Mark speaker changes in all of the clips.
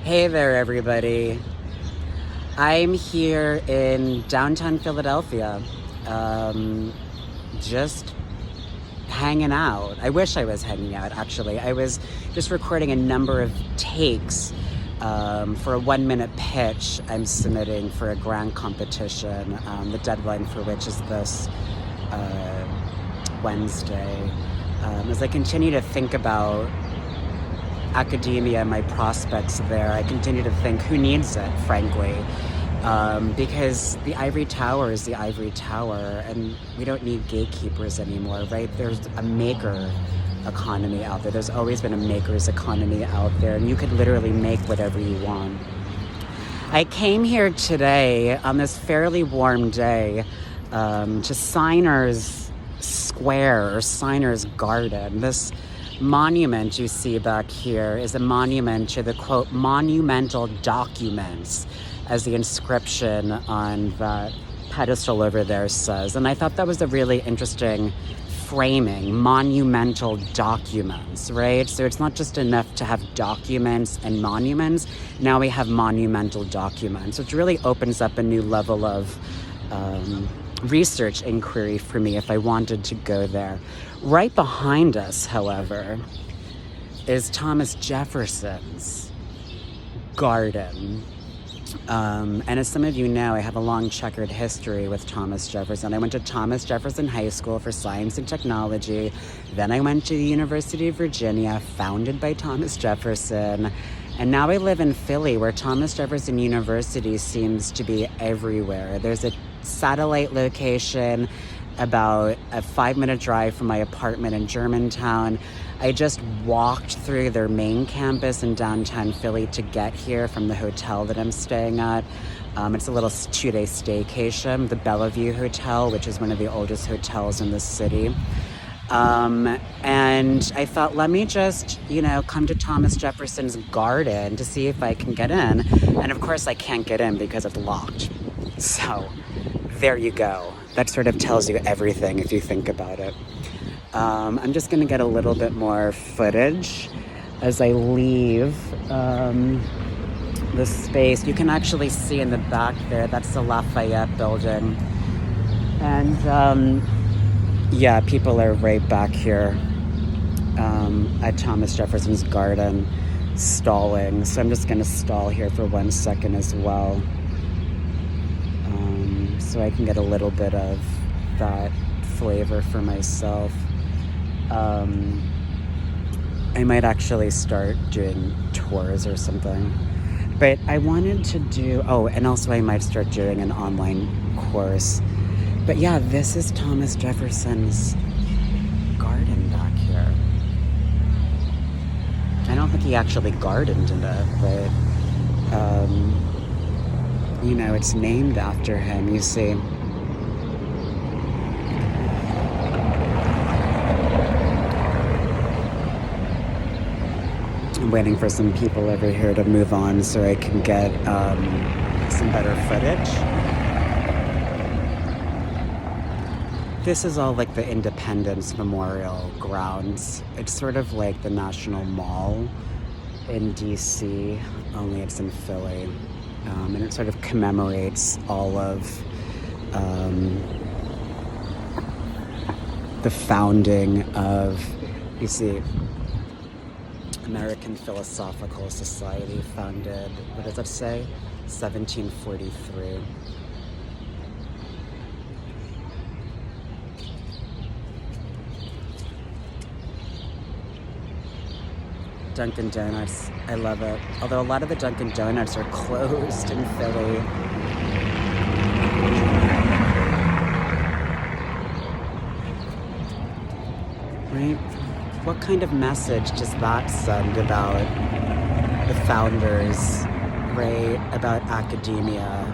Speaker 1: Hey there, everybody. I'm here in downtown Philadelphia, just hanging out. I wish I was hanging out, actually. I was just recording a number of takes for a 1-minute pitch I'm submitting for a grant competition, the deadline for which is this Wednesday. As I continue to think about academia and my prospects there, I continue to think, who needs it, frankly? Because the ivory tower is the ivory tower, and we don't need gatekeepers anymore, right? There's a maker economy out there. There's always been a maker's economy out there, and you could literally make whatever you want. I came here today on this fairly warm day to Signers Square, or Signers Garden. This monument you see back here is a monument to the, quote, monumental documents, as the inscription on that pedestal over there says. And I thought that was a really interesting framing, monumental documents, right? So it's not just enough to have documents and monuments. Now we have monumental documents, which really opens up a new level of research inquiry for me if I wanted to go there. Right behind us, however, is Thomas Jefferson's Garden. And as some of you know, I have a long checkered history with Thomas Jefferson. I went to Thomas Jefferson High School for Science and Technology. Then I went to the University of Virginia, founded by Thomas Jefferson. And now I live in Philly, where Thomas Jefferson University seems to be everywhere. There's a satellite location about a 5-minute drive from my apartment in Germantown. I just walked through their main campus in downtown Philly to get here from the hotel that I'm staying at. It's a little 2-day staycation, the Bellevue Hotel, which is one of the oldest hotels in the city. And I thought, let me just, come to Thomas Jefferson's Garden to see if I can get in. And of course I can't get in because it's locked. So there you go. That sort of tells you everything if you think about it. I'm just going to get a little bit more footage as I leave the space. You can actually see in the back there, that's the Lafayette building. And yeah, people are right back here at Thomas Jefferson's Garden stalling. So I'm just going to stall here for 1 second as well. So I can get a little bit of that flavor for myself. I might actually start doing tours or something. But I wanted to do, and also I might start doing an online course. But yeah, this is Thomas Jefferson's garden back here. I don't think he actually gardened in it, but it's named after him, you see. I'm waiting for some people over here to move on so I can get some better footage. This is all like the Independence Memorial grounds. It's sort of like the National Mall in DC, only it's in Philly. And it sort of commemorates all of the founding of, you see, American Philosophical Society, founded, what does that say? 1743. Dunkin' Donuts, I love it. Although a lot of the Dunkin' Donuts are closed in Philly. Right? What kind of message does that send about the founders, right? About academia,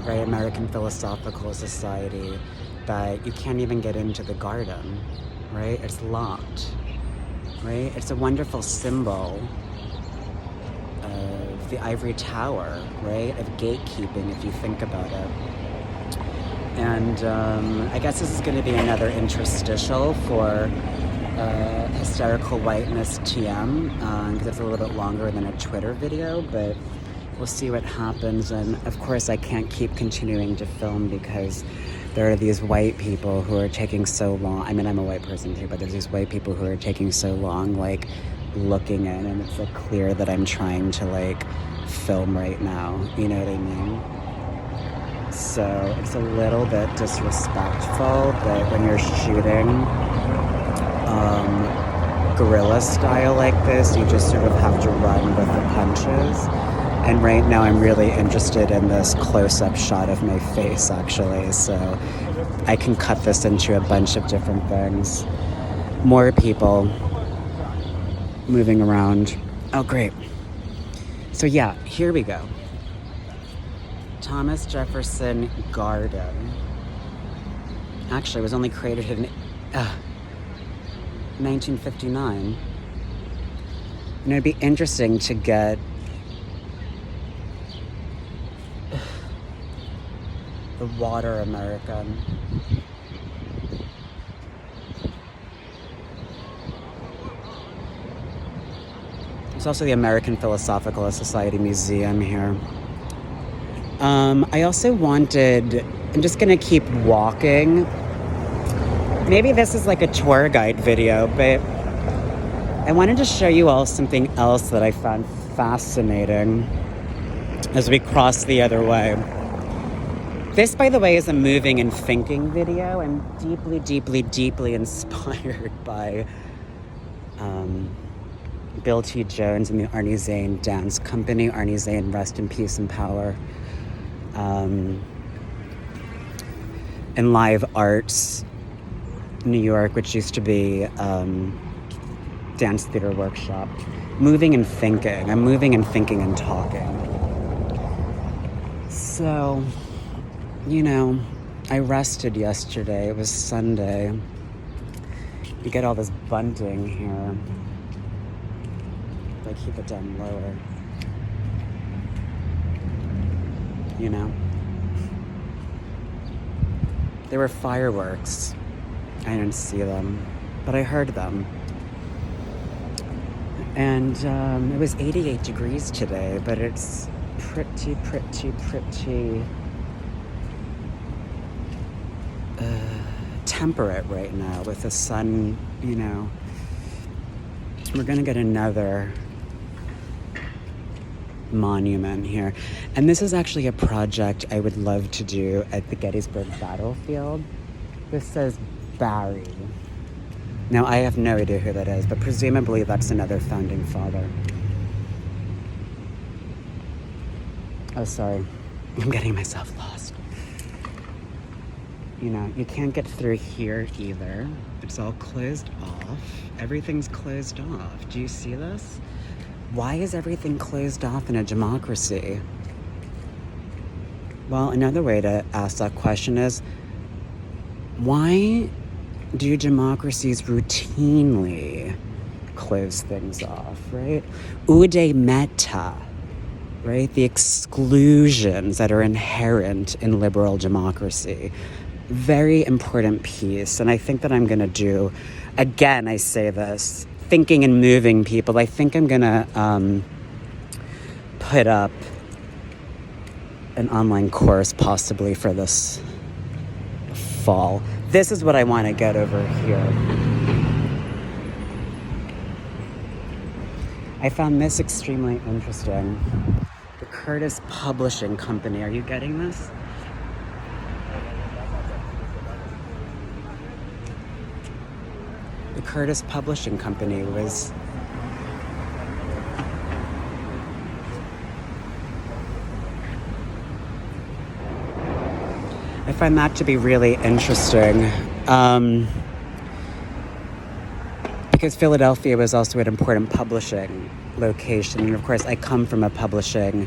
Speaker 1: right? American Philosophical Society, that you can't even get into the garden, right? It's locked. Right? It's a wonderful symbol of the ivory tower, right? Of gatekeeping, if you think about it. And I guess this is going to be another interstitial for Hysterical Whiteness TM, because it's a little bit longer than a Twitter video, but we'll see what happens. And of course I can't keep continuing to film because there are these white people who are taking so long. I mean, I'm a white person too, but there's these white people who are taking so long, like, looking in, and it's like clear that I'm trying to like film right now, you know what I mean? So it's a little bit disrespectful, but when you're shooting guerrilla style like this, you just sort of have to run with the punches. And right now I'm really interested in this close-up shot of my face, actually, so I can cut this into a bunch of different things. More people moving around. Oh, great. So yeah, here we go. Thomas Jefferson Garden. Actually, it was only created in 1959. And it'd be interesting to get the water American. There's also the American Philosophical Society Museum here. I also wanted, I'm just gonna keep walking. Maybe this is like a tour guide video, but I wanted to show you all something else that I found fascinating as we cross the other way. This, by the way, is a moving and thinking video. I'm deeply, deeply, deeply inspired by Bill T. Jones and the Arnie Zane Dance Company. Arnie Zane, rest in peace and power. And Live Arts New York, which used to be Dance Theater Workshop. Moving and thinking. I'm moving and thinking and talking. So, you know, I rested yesterday. It was Sunday. You get all this bunting here. If I keep it down lower. You know? There were fireworks. I didn't see them, but I heard them. And it was 88 degrees today, but it's pretty temperate right now with the sun, you know. We're gonna get another monument here. And this is actually a project I would love to do at the Gettysburg Battlefield. This says Barry. Now, I have no idea who that is, but presumably that's another founding father. Oh, sorry. I'm getting myself lost. You know, you can't get through here either. It's all closed off. Everything's closed off. Do you see this? Why is everything closed off in a democracy? Well, another way to ask that question is, why do democracies routinely close things off, right? Ude meta, right? The exclusions that are inherent in liberal democracy. Very important piece. And I think that I'm going to do, again, I say this, thinking and moving people. I think I'm going to put up an online course possibly for this fall. This is what I want to get over here. I found this extremely interesting. The Curtis Publishing Company. Are you getting this? The Curtis Publishing Company was I find that to be really interesting because Philadelphia was also an important publishing location. And of course, I come from a publishing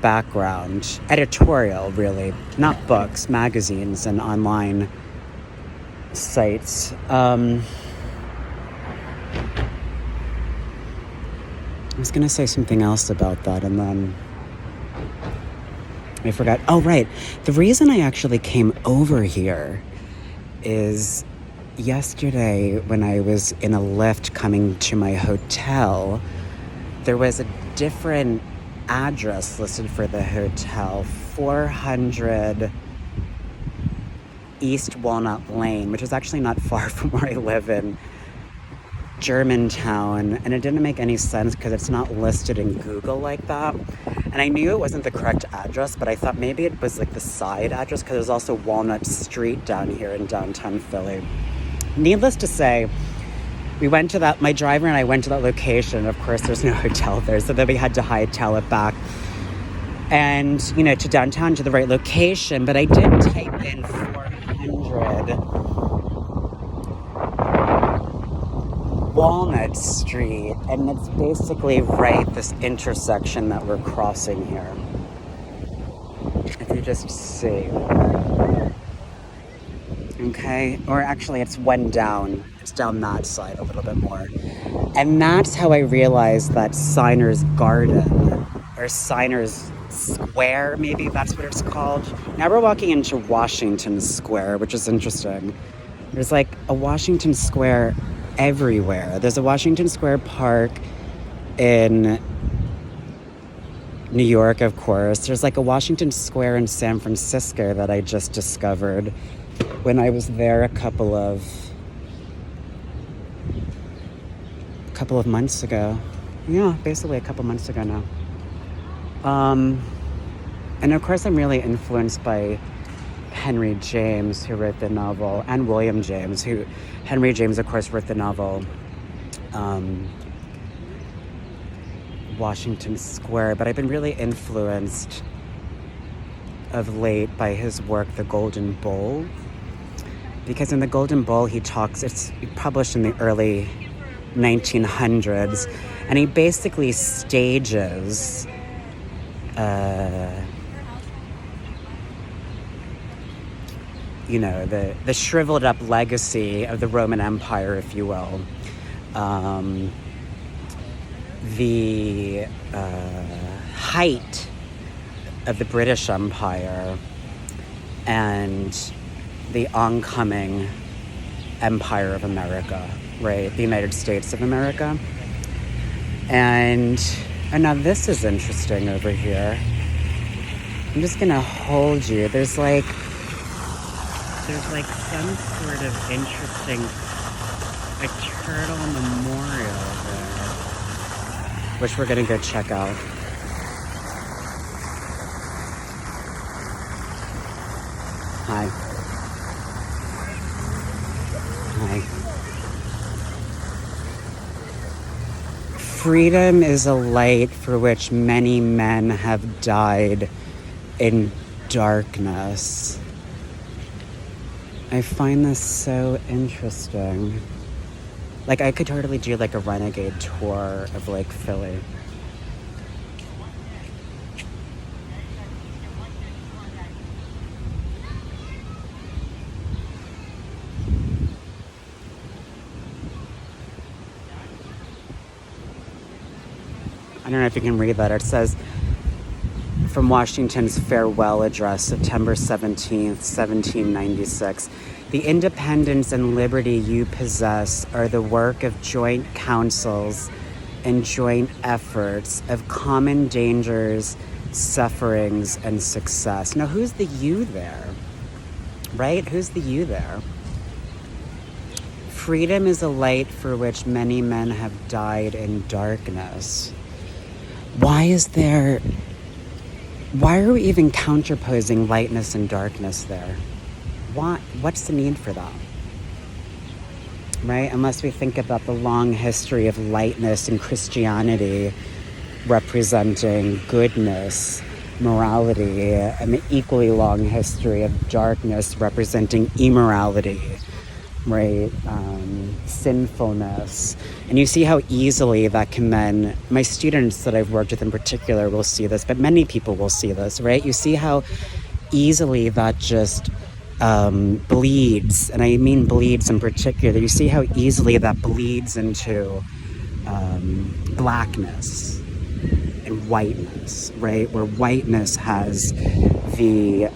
Speaker 1: background, editorial really, not books, magazines and online sites. I was going to say something else about that and then I forgot. Oh, right. The reason I actually came over here is yesterday when I was in a lift coming to my hotel, there was a different address listed for the hotel, 400 East Walnut Lane, which is actually not far from where I live in Germantown, and it didn't make any sense because it's not listed in Google like that. And I knew it wasn't the correct address, but I thought maybe it was like the side address because there's also Walnut Street down here in downtown Philly. Needless to say, we went to that, my driver and I went to that location. Of course, there's no hotel there, so then we had to hightail it back and, to downtown, to the right location. But I did type in 400 Walnut Street, and it's basically right this intersection that we're crossing here. If you just see. Okay, or actually it's one down. It's down that side a little bit more. And that's how I realized that Signer's Garden, or Signer's Square, maybe that's what it's called. Now we're walking into Washington Square, which is interesting. There's like a Washington Square everywhere. There's a Washington Square Park in New York, of course. There's like a Washington Square in San Francisco that I just discovered when I was there a couple of months ago. Yeah, basically a couple months ago now. And of course I'm really influenced by Henry James, who wrote the novel, and William James, Henry James, of course, wrote the novel Washington Square, but I've been really influenced of late by his work, The Golden Bowl, because in The Golden Bowl it's published in the early 1900s, and he basically stages the shriveled up legacy of the Roman Empire, if you will. The height of the British Empire and the oncoming Empire of America, right? The United States of America. And now this is interesting over here. I'm just gonna hold you. There's like some sort of interesting, a turtle memorial there, which we're gonna go check out. Hi. Hi. Freedom is a light for which many men have died in darkness. I find this so interesting. Like, I could totally do like a renegade tour of like Philly. I don't know if you can read that. It says, from Washington's farewell address, September 17th, 1796. The independence and liberty you possess are the work of joint councils and joint efforts, of common dangers, sufferings, and success. Now, who's the you there? Right? Who's the you there? Freedom is a light for which many men have died in darkness. Why are we even counterposing lightness and darkness there? What's the need for that? Right? Unless we think about the long history of lightness in Christianity representing goodness, morality, and the equally long history of darkness representing immorality, right? Sinfulness. And you see how easily that can then, my students that I've worked with in particular will see this, but many people will see this, right? You see how easily that just bleeds, and I mean bleeds in particular. You see how easily that bleeds into blackness and whiteness, right? Where whiteness has the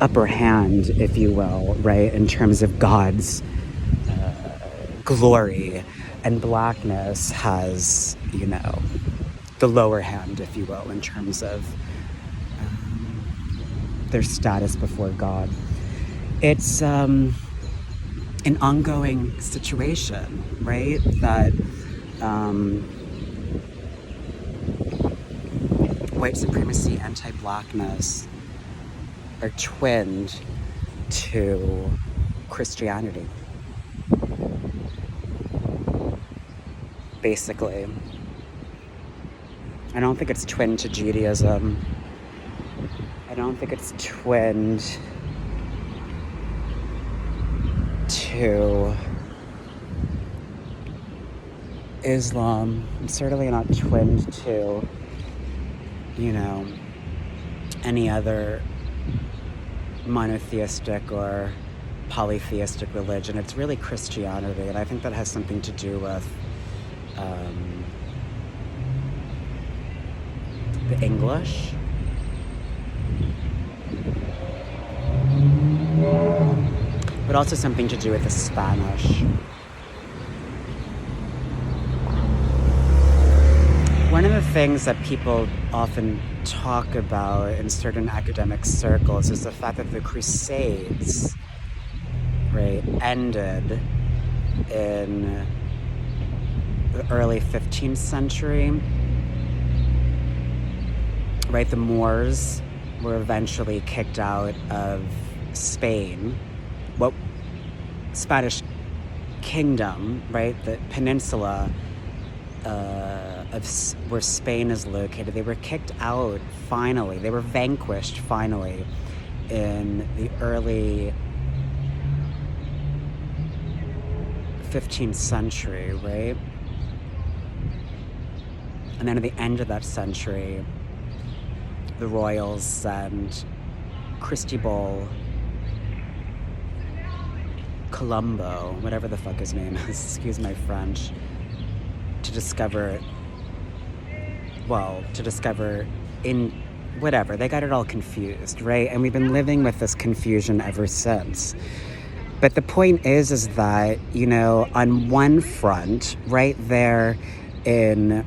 Speaker 1: upper hand, if you will, right? In terms of God's glory, and blackness has, you know, the lower hand, if you will, in terms of their status before God. It's an ongoing situation, right? That white supremacy, anti-blackness are twinned to Christianity, basically. I don't think it's twinned to Judaism. I don't think it's twinned to Islam. It's certainly not twinned to, you know, any other monotheistic or polytheistic religion. It's really Christianity, and I think that has something to do with the English, but also something to do with the Spanish. One of the things that people often talk about in certain academic circles is the fact that the Crusades, right, ended in the early 15th century. Right, the Moors were eventually kicked out of Spain. What Spanish kingdom, right, the peninsula of where Spain is located, they were kicked out finally. They were vanquished finally in the early 15th century, right? And then at the end of that century, the royals send Cristobal Colombo, whatever the fuck his name is, excuse my French, to discover in whatever, they got it all confused, right? And we've been living with this confusion ever since. But the point is that, you know, on one front, right there in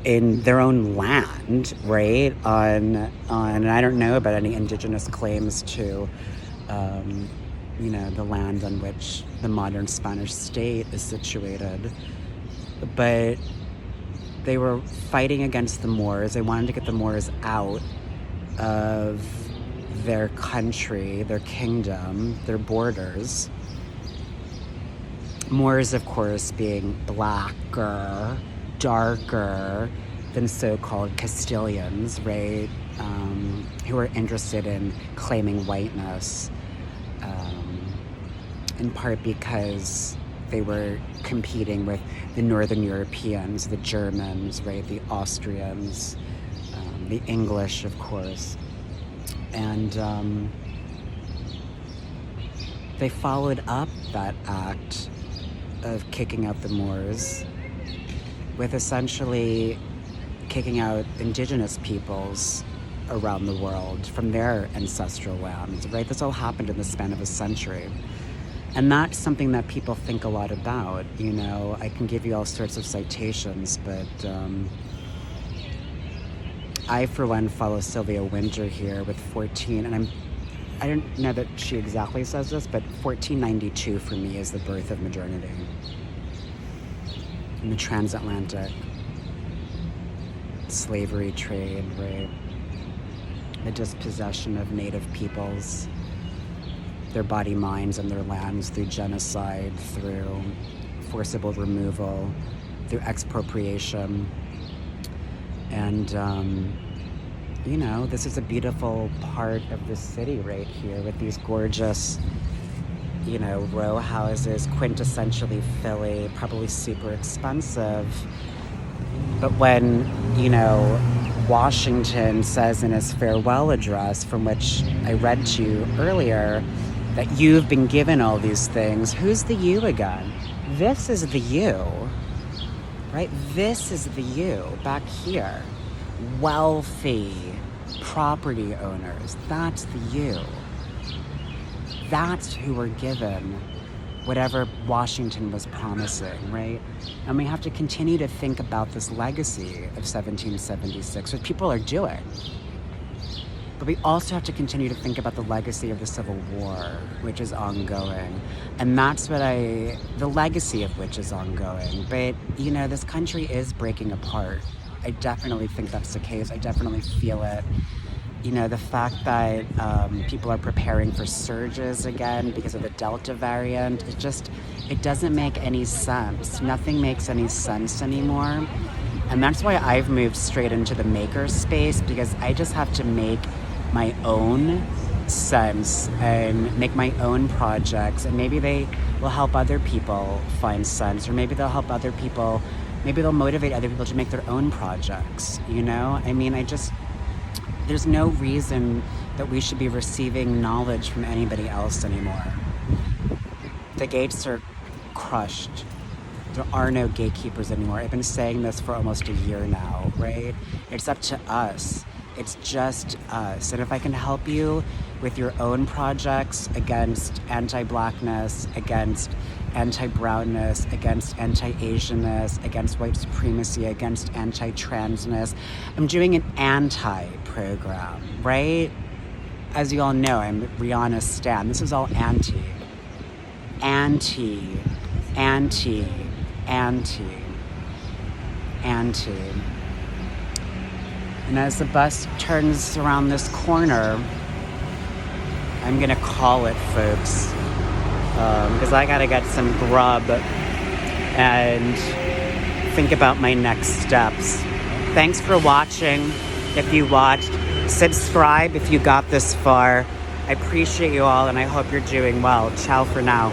Speaker 1: their own land, right, on and I don't know about any indigenous claims to, you know, the land on which the modern Spanish state is situated, but they were fighting against the Moors. They wanted to get the Moors out of their country, their kingdom, their borders. Moors, of course, being blacker, darker than so-called Castilians, right? Who are interested in claiming whiteness, in part because they were competing with the Northern Europeans, the Germans, right? The Austrians, the English, of course. And they followed up that act of kicking out the Moors with essentially kicking out indigenous peoples around the world from their ancestral lands, right? This all happened in the span of a century. And that's something that people think a lot about, you know. I can give you all sorts of citations, but I, for one, follow Sylvia Winter here with 14, and I don't know that she exactly says this, but 1492 for me is the birth of modernity. In the transatlantic slavery trade, right? The dispossession of native peoples, their body, minds, and their lands through genocide, through forcible removal, through expropriation. And, you know, this is a beautiful part of the city right here with these gorgeous, you know, row houses, quintessentially Philly, probably super expensive. But when, you know, Washington says in his farewell address, from which I read to you earlier, that you've been given all these things, who's the you again? This is the you, right? This is the you back here. Wealthy property owners, that's the you. That's who were given whatever Washington was promising, right? And we have to continue to think about this legacy of 1776, which people are doing. But we also have to continue to think about the legacy of the Civil War, which is ongoing. And that's what the legacy of which is ongoing. But, you know, this country is breaking apart. I definitely think that's the case. I definitely feel it. You know, the fact that people are preparing for surges again because of the Delta variant, it doesn't make any sense. Nothing makes any sense anymore. And that's why I've moved straight into the maker space, because I just have to make my own sense and make my own projects, and maybe they will help other people find sense, or maybe they'll help other people, maybe they'll motivate other people to make their own projects, you know? I mean, there's no reason that we should be receiving knowledge from anybody else anymore. The gates are crushed. There are no gatekeepers anymore. I've been saying this for almost a year now, right? It's up to us. It's just us. And if I can help you with your own projects against anti-Blackness, against anti-brownness, against anti-Asianness, against white supremacy, against anti-transness, I'm doing an anti-program, right? As you all know, I'm Rihanna Stan. This is all anti. Anti. Anti. Anti. Anti. And as the bus turns around this corner, I'm gonna call it, folks, because I gotta get some grub and think about my next steps. Thanks for watching. If you watched, subscribe if you got this far. I appreciate you all, and I hope you're doing well. Ciao for now.